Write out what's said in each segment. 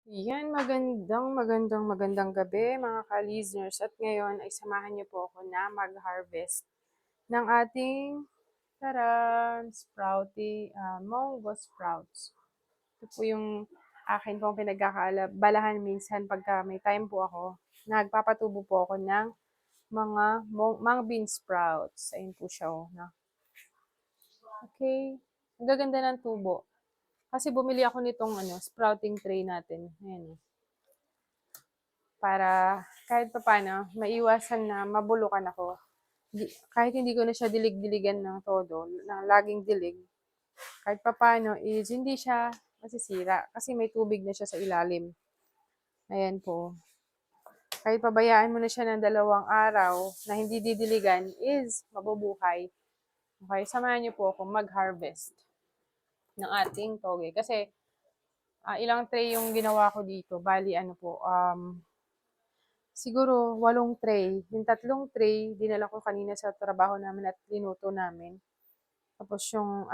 Yan, magandang gabi mga ka-listeners at ngayon ay samahan niyo po ako na mag-harvest ng ating Mongo sprouts. Ito po yung akin pong pinagkakabalahan minsan pagka may time po ako. Nagpapatubo po ako ng mga mung bean sprouts. Ayun po siya, oh. Okay. Ang gaganda ng tubo. Kasi bumili ako nitong sprouting tray natin. Ayan, oh. Para kahit papaano maiwasan na mabulukan ako. Kahit hindi ko na siya dilig-diligan ng todo, na laging dilig, kahit papaano is hindi siya masisira kasi may tubig na siya sa ilalim. Ayan po. Kahit pabayaan mo na siya ng 2 araw na hindi didiligan is mabubuhay. Okay, samahan niyo po ako mag-harvest ng ating toge. Kasi ilang tray yung ginawa ko dito. Bali siguro 8 tray. Yung 3 tray, dinala ko kanina sa trabaho namin at linuto namin. Tapos yung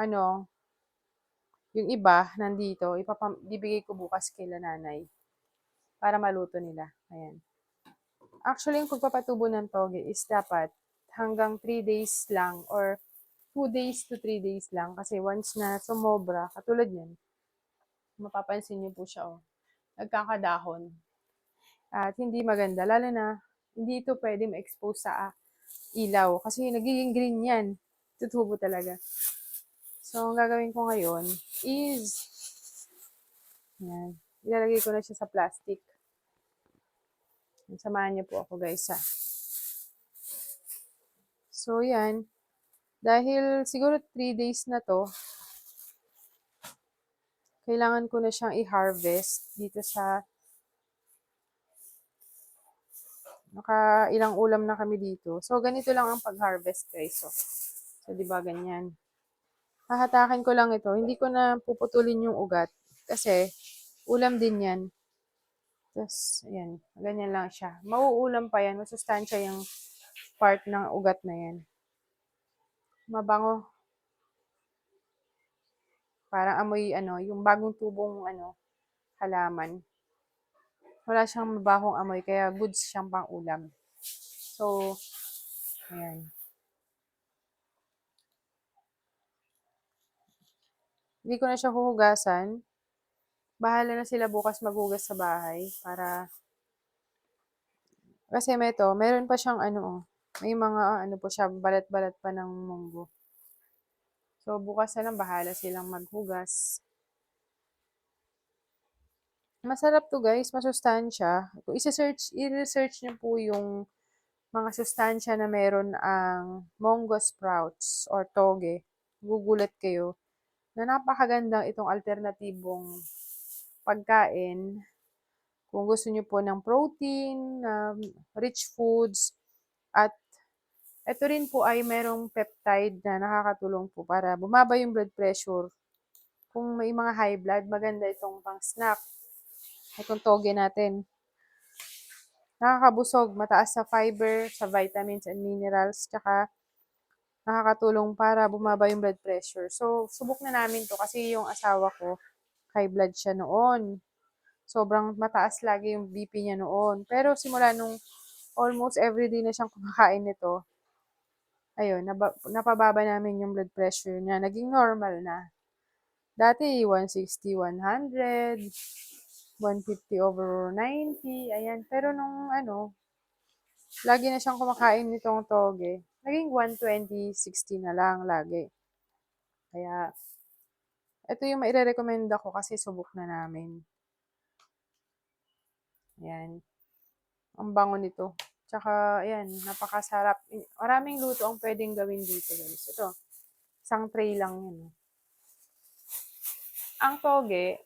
iba nandito, bibigay ko bukas kila nanay para maluto nila. Ayan. Actually, yung pagpapatubo ng toge is dapat hanggang 3 days lang or 2 days to 3 days lang. Kasi once na sumobra, katulad yan, mapapansin niyo po siya, oh, nagkakadahon. At hindi maganda, lalo na hindi ito pwede ma-expose sa ilaw. Kasi nagiging green yan. Tutubo talaga. So, ang gagawin ko ngayon is, yan, ilalagay ko na siya sa plastic. Samahan niyo po ako guys ha. So, yan. Dahil siguro 3 days na to, kailangan ko na siyang i-harvest dito sa, ilang ulam na kami dito. So, ganito lang ang pag-harvest guys. So, di ba ganyan. Hahatakin ko lang ito. Hindi ko na puputulin yung ugat. Kasi, ulam din yan. Tapos, ayan. Ganyan lang siya. Mauulam pa yan. Masustansya yung part ng ugat na yan. Mabango. Parang amoy, yung bagong tubong, halaman. Wala siyang mabahong amoy, kaya goods siyang pang ulam. So, ayan. Hindi ko na siya huhugasan. Bahala na sila bukas maghugas sa bahay kasi meron pa siyang may mga po siya, balat-balat pa ng munggo. So, bukas na lang bahala silang maghugas. Masarap to guys, masustansya. Kung i-research niyo po yung mga sustansya na meron ang Mongo sprouts or toge, gugulat kayo na napakagandang itong alternatibong pagkain. Kung gusto niyo po ng protein, rich foods, at ito rin po ay merong peptide na nakakatulong po para bumaba yung blood pressure. Kung may mga high blood, maganda itong pang snack. Itong toge natin. Nakakabusog, mataas sa fiber, sa vitamins and minerals, tsaka nakakatulong para bumaba yung blood pressure. So, subok na namin to kasi yung asawa ko, high blood siya noon. Sobrang mataas lagi yung BP niya noon. Pero simula nung almost everyday na siyang kumakain nito, ayun, napababa namin yung blood pressure niya. Naging normal na. Dati, 160, 100, 150/90, ayan. Pero nung lagi na siyang kumakain nitong toge, naging 120/60 na lang lagi. Kaya, ito yung maire-recommenda ko kasi subok na namin. Ayan. Ang bango nito. Tsaka, ayan, napakasarap. Maraming luto ang pwedeng gawin dito, guys. Ito, isang tray lang yun. Ang toge,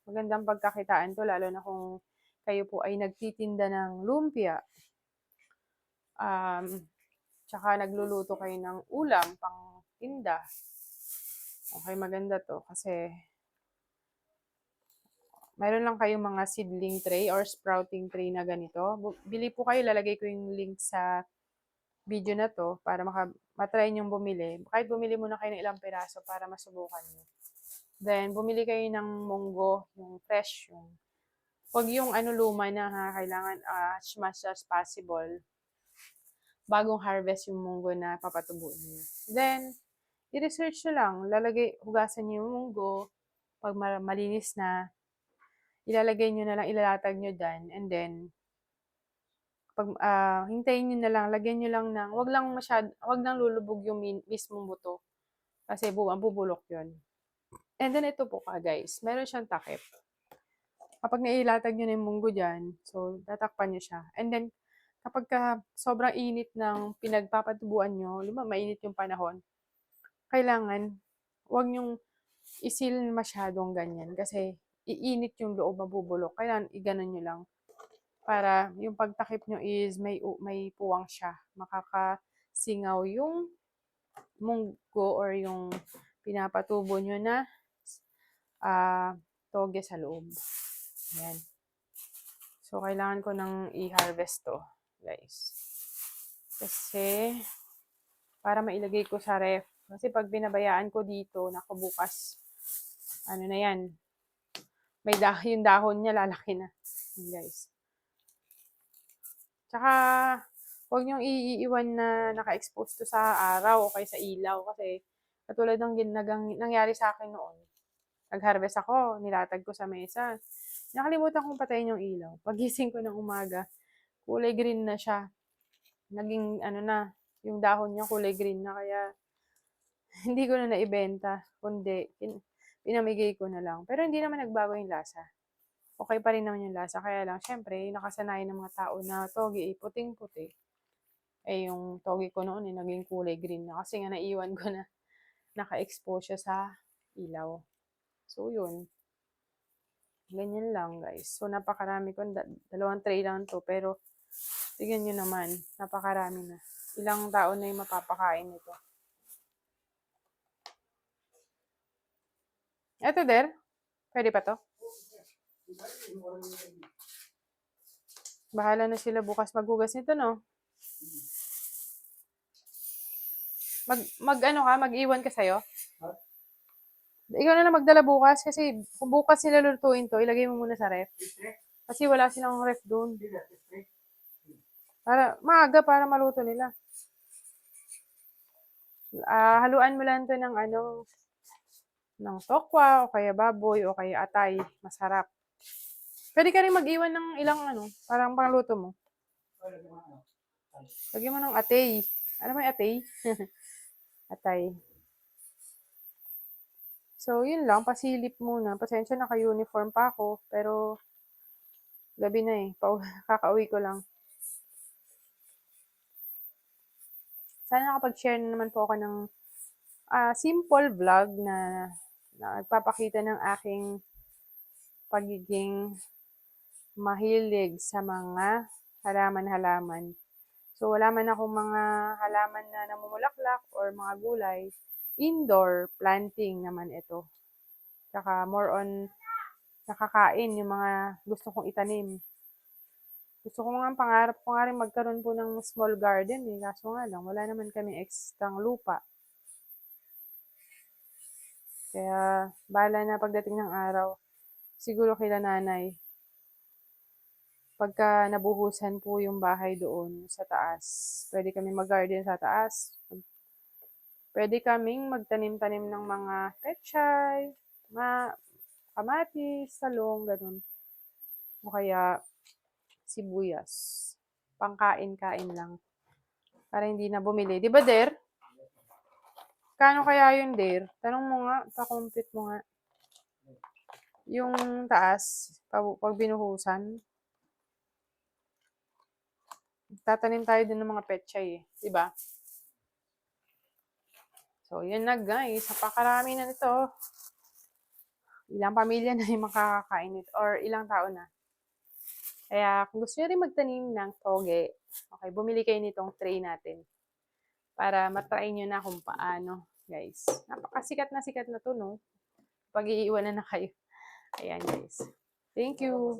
magandang pagkakitaan to, lalo na kung kayo po ay nagtitinda ng lumpia. Tsaka nagluluto kayo ng ulam pang tinda. Okay, maganda to kasi mayroon lang kayong mga seedling tray or sprouting tray na ganito. Bili po kayo, lalagay ko yung link sa video na to para matry nyong bumili. Kahit bumili muna kayo ng ilang piraso para masubukan nyo. Then, bumili kayo ng munggo, yung fresh, yung Huwag yung ano luma na ha, kailangan as much as possible bagong harvest yung munggo na papatubuin niyo. Then, i-research nyo lang, hugasan niyo yung munggo, pag malinis na, ilalagay nyo na lang, ilalatag nyo dyan, and then, pag hintayin nyo na lang, lagyan nyo lang ng, wag lang lulubog yung mismong buto, kasi bubulok yun. And then, ito po guys, meron siyang takip. Kapag nailatag nyo na yung munggo dyan, so, tatakpan nyo siya. And then, kapag sobrang init ng pinagpapatubuan nyo, mainit yung panahon, kailangan, huwag nyong isil masyadong ganyan kasi iinit yung loob, mabubulok. Kailangan iganon nyo lang para yung pagtakip nyo is may puwang siya. Makakasingaw yung munggo or yung pinapatubo nyo na toge sa loob. Ayan. So, kailangan ko nang i-harvest to, guys. Kasi, para mailagay ko sa ref. Kasi pag binabayaan ko dito, nakabukas, ano na yan, yung dahon niya lalaki na. Yun, guys. Tsaka, huwag niyong iiwan na naka-expose to sa araw o kaya sa ilaw. Kasi, katulad ng nangyari sa akin noon, nag-harvest ako, nilatag ko sa mesa. Nakalimutan kong patayin yung ilaw. Pagising ko ng umaga, kulay green na siya. Naging, yung dahon niya kulay green na. Kaya, hindi ko na naibenta. Kundi, pinamigay ko na lang. Pero hindi naman nagbago yung lasa. Okay pa rin naman yung lasa. Kaya lang, syempre, nakasanayan ng mga tao na togi, puting-puti. Eh, yung togi ko noon, naging kulay green na. Kasi nga, naiwan ko na naka-expose siya sa ilaw. So, yun. Ganyan lang, guys. So, napakarami ko. 2 tray lang to. Pero, tignan nyo naman. Napakarami na. Ilang taon na yung mapapakain nito. Eto, Der. Pwede pa to? Bahala na sila bukas maghugas nito, no? Mag-iwan ka sa'yo? Ikaw na lang magdala bukas kasi kung bukas sila lulutuin to, ilagay mo muna sa ref. Kasi wala silang ref doon. Para maluto nila. Haluan mo lang to ng tokwa o kaya baboy o kaya atay. Masarap. Pwede ka rin mag-iwan ng ilang parang pangluto mo. Lagyan mo ng atay. Ano ba yung atay? Atay. So, yun lang. Pasilip muna. Pasensya naka-uniform pa ako. Pero, gabi na eh. Kakauwi ko lang. Sana nakapag-share na naman po ako ng simple vlog na nagpapakita ng aking pagiging mahilig sa mga halaman-halaman. So, wala man akong mga halaman na namumulaklak or mga gulay. Indoor planting naman ito. Tsaka more on nakakain yung mga gusto kong itanim. Gusto ko nga pangarap ko nga rin magkaroon po ng small garden eh. Kaso nga lang, wala naman kami extrang lupa. Kaya, bahala na pagdating ng araw. Siguro kila nanay. Pagka nabuhusan po yung bahay doon sa taas, pwede kami mag-garden sa taas. Pwede kaming magtanim-tanim ng mga pechay, mga kamatis, talong, ganun. O kaya sibuyas. Pangkain-kain lang. Para hindi na bumili. Di ba, Der? Kano kaya yun, Der? Tanong mo nga, pa-compute mo nga. Yung taas, pag binuhusan, tatanim tayo din ng mga pechay eh. Diba? So, yun na guys. Napakarami na nito. Ilang pamilya na yung makakakain nito. Or ilang tao na. Kaya, kung gusto nyo rin magtanim ng toge, okay, bumili kayo nitong tray natin. Para matry nyo na kung paano, guys. Napakasikat na to, no? Pag-iiwanan na kayo. Ayan, guys. Thank you.